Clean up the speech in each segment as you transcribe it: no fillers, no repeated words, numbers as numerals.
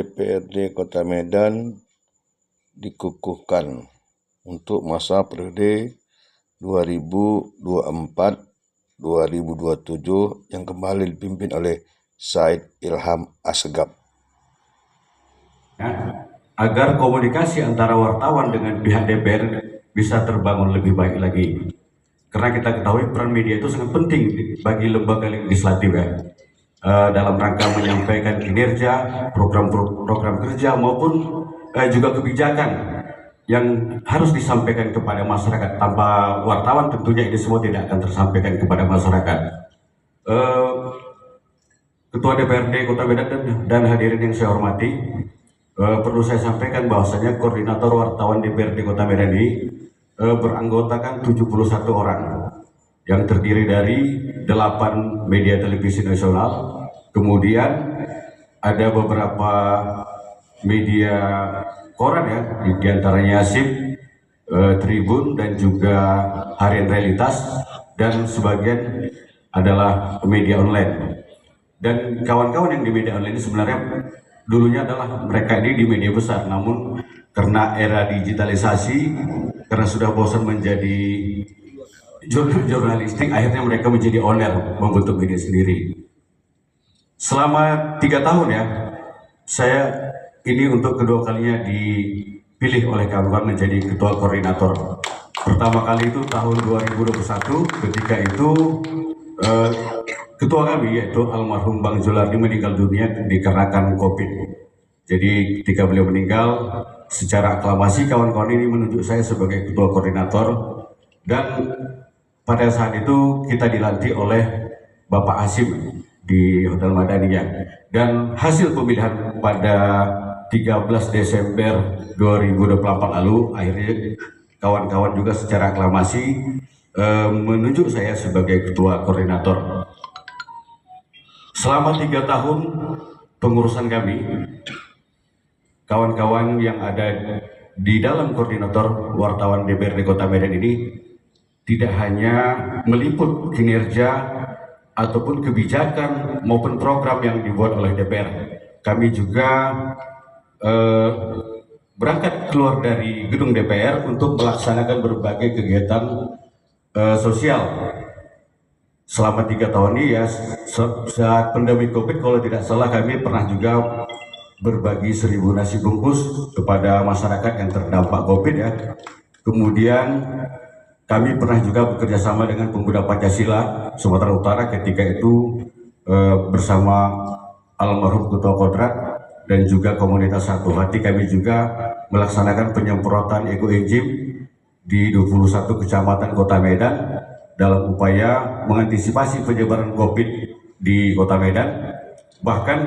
DPRD Kota Medan dikukuhkan untuk masa periode 2024-2027 yang kembali dipimpin oleh Said Ilham Assegaf. Agar komunikasi antara wartawan dengan pihak DPR bisa terbangun lebih baik lagi. Karena kita ketahui peran media itu sangat penting bagi lembaga legislatif dalam rangka menyampaikan kinerja, program kerja maupun juga kebijakan yang harus disampaikan kepada masyarakat. Tanpa wartawan tentunya ini semua tidak akan tersampaikan kepada masyarakat. Ketua DPRD Kota Medan dan hadirin yang saya hormati, perlu saya sampaikan bahwasanya koordinator wartawan DPRD Kota Medan ini beranggotakan 71 orang yang terdiri dari 8 media televisi nasional, kemudian ada beberapa media koran diantaranya SIP, Tribun dan juga Harian Realitas, dan sebagian adalah media online. Dan kawan-kawan yang di media online ini sebenarnya dulunya adalah mereka ini di media besar, namun karena era digitalisasi, karena sudah bosan menjadi jurnalistik, akhirnya mereka menjadi owner, membentuk media sendiri. Selama 3 tahun saya ini untuk kedua kalinya dipilih oleh kawan-kawan menjadi ketua koordinator. Pertama kali itu tahun 2021, ketika itu ketua kami yaitu almarhum Bang Zulardi meninggal dunia dikarenakan COVID. Jadi ketika beliau meninggal, secara aklamasi kawan-kawan ini menunjuk saya sebagai ketua koordinator, dan pada saat itu kita dilantik oleh Bapak Hasim di Hotel Madani dan hasil pemilihan pada 13 Desember 2024 lalu, akhirnya kawan-kawan juga secara aklamasi menunjuk saya sebagai ketua koordinator. Selama 3 tahun pengurusan kami, kawan-kawan yang ada di dalam koordinator wartawan DPRD Kota Medan ini tidak hanya meliput kinerja ataupun kebijakan maupun program yang dibuat oleh DPR. Kami juga berangkat keluar dari gedung DPR untuk melaksanakan berbagai kegiatan sosial. Selama 3 tahun ini saat pandemi COVID, kalau tidak salah kami pernah juga berbagi 1000 nasi bungkus kepada masyarakat yang terdampak COVID Kemudian kami pernah juga bekerja sama dengan Pemuda Pancasila Sumatera Utara ketika itu bersama almarhum Ketua Kodrat dan juga komunitas Satu Hati. Kami juga melaksanakan penyemprotan ekoenzim di 21 kecamatan Kota Medan dalam upaya mengantisipasi penyebaran COVID di Kota Medan. Bahkan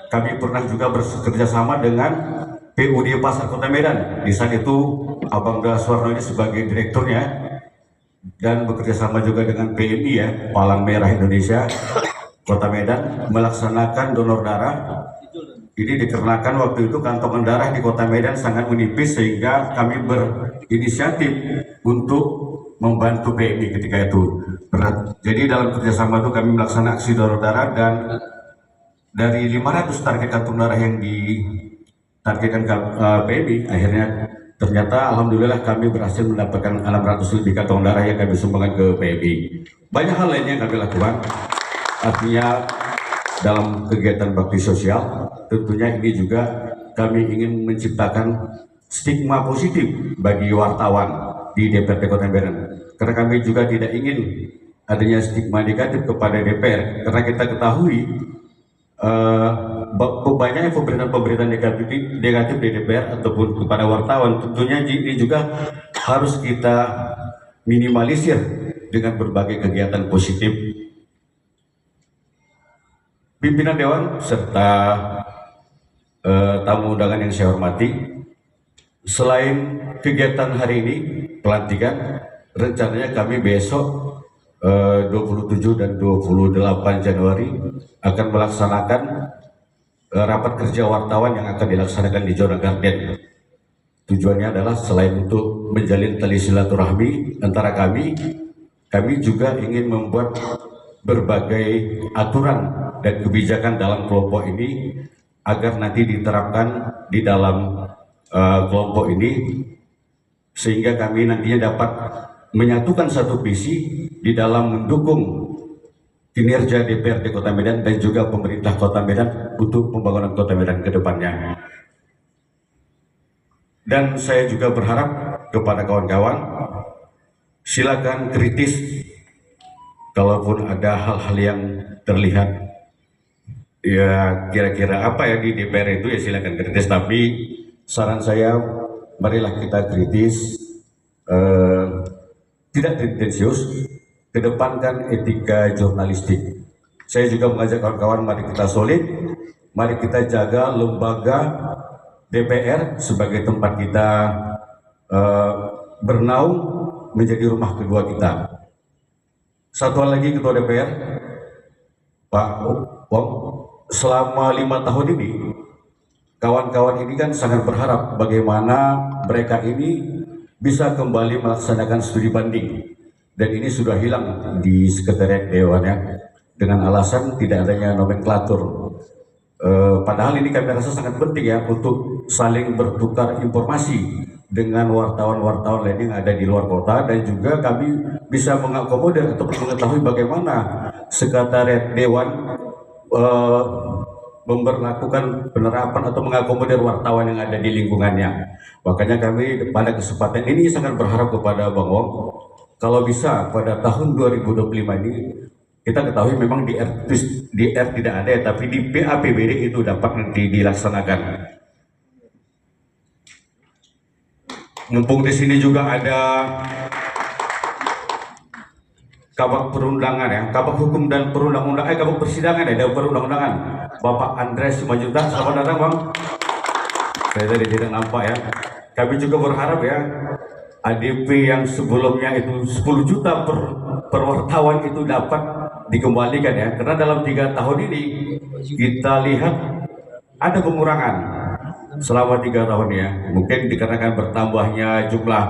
kami pernah juga bekerja sama dengan PUD Pasar Kota Medan. Di saat itu Abang Daswarno ini sebagai direkturnya, dan bekerja sama juga dengan PMI Palang Merah Indonesia Kota Medan melaksanakan donor darah. Ini dikarenakan waktu itu kantongan darah di Kota Medan sangat menipis, sehingga kami berinisiatif untuk membantu PMI ketika itu. Jadi dalam kerjasama itu kami melaksanakan aksi donor darah, dan dari 500 target kantong darah yang ditargetkan PMI, akhirnya ternyata alhamdulillah kami berhasil mendapatkan 600 lebih kantong darah yang kami sumbangkan ke PMI. Banyak hal lainnya yang kami lakukan. Artinya dalam kegiatan bakti sosial, tentunya ini juga kami ingin menciptakan stigma positif bagi wartawan di DPRD Kota Medan. Karena kami juga tidak ingin adanya stigma negatif kepada DPR, karena kita ketahui banyaknya pemberitaan negatif di DPR ataupun kepada wartawan. Tentunya ini juga harus kita minimalisir dengan berbagai kegiatan positif. Pimpinan Dewan serta tamu undangan yang saya hormati, selain kegiatan hari ini pelantikan, rencananya kami besok 27 dan 28 Januari akan melaksanakan rapat kerja wartawan yang akan dilaksanakan di Zona Garden. Tujuannya adalah selain untuk menjalin tali silaturahmi antara kami juga ingin membuat berbagai aturan dan kebijakan dalam kelompok ini agar nanti diterapkan di dalam kelompok ini, sehingga kami nantinya dapat menyatukan satu visi di dalam mendukung kinerja DPRD Kota Medan dan juga pemerintah Kota Medan untuk pembangunan Kota Medan ke depannya. Dan saya juga berharap kepada kawan-kawan, silakan kritis kalaupun ada hal-hal yang terlihat ya kira-kira apa ya di DPR itu, ya silakan kritis, tapi saran saya marilah kita kritis, tidak tendensius, kedepankan etika jurnalistik. Saya juga mengajak kawan-kawan, mari kita solid, mari kita jaga lembaga DPR sebagai tempat kita bernaung menjadi rumah kedua kita. Satu hal lagi, Ketua DPR Pak Wong, selama 5 tahun ini kawan-kawan ini kan sangat berharap bagaimana mereka ini bisa kembali melaksanakan studi banding, dan ini sudah hilang di sekretariat Dewan ya, dengan alasan tidak adanya nomenklatur. Padahal ini kami rasa sangat penting ya untuk saling bertukar informasi dengan wartawan-wartawan lain yang ada di luar kota, dan juga kami bisa mengakomodir atau mengetahui bagaimana sekretariat Dewan memperlakukan penerapan atau mengakomodir wartawan yang ada di lingkungannya. Makanya kami pada kesempatan ini sangat berharap kepada Bang Wong, kalau bisa pada tahun 2025 ini, kita ketahui memang di R tidak ada ya, tapi di PAPBD itu dapat nanti dilaksanakan. Mumpung di sini juga ada Kabak Perundangan ya, Kabak Hukum dan Perundang-undangan, Kabak Persidangan ya, dan Perundang-undangan, Bapak Andres Simanjuntak, selamat datang Bang. Saya tadi tidak nampak ya. Kami juga berharap ya, ADP yang sebelumnya itu 10 juta per wartawan itu dapat dikembalikan ya, karena dalam 3 tahun ini kita lihat ada pengurangan selama 3 tahun ya, mungkin dikarenakan bertambahnya jumlah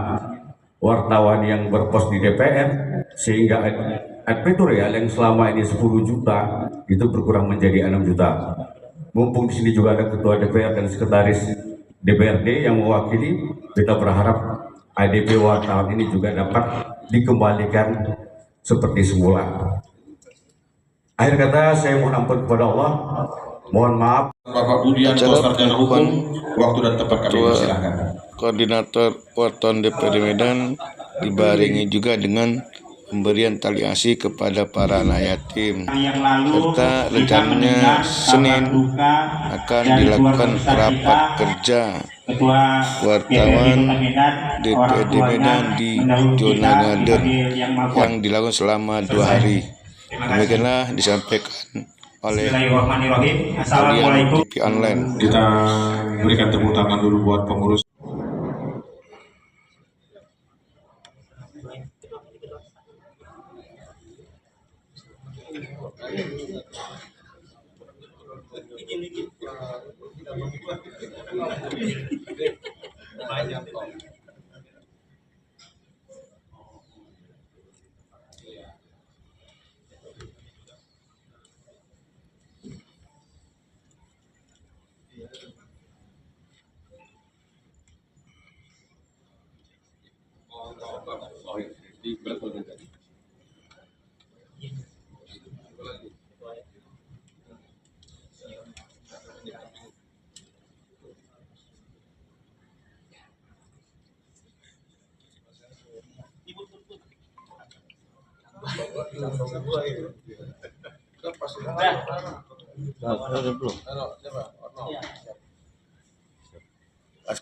wartawan yang berpos di DPR, sehingga advertorial yang selama ini 10 juta itu berkurang menjadi 6 juta. Mumpung di sini juga ada Ketua DPR dan Sekretaris DPRD yang mewakili, kita berharap ADP wartawan ini juga dapat dikembalikan seperti semula. Akhir kata saya mohon ampun kepada Allah, mohon maaf. Bapak Budianto, Sarjana Hukum, waktu dan tempat kami persilahkan. Koordinator Porton DPRD Medan dibarengi juga dengan pemberian tali asi kepada para anak yatim, serta rencananya Senin akan dilakukan rapat kerja wartawan DPRD Medan di zona Ngader yang dilakukan selama 2 hari. Demikianlah disampaikan oleh kalian TV online. Kita berikan tepuk tangan dulu buat pengurus. Pas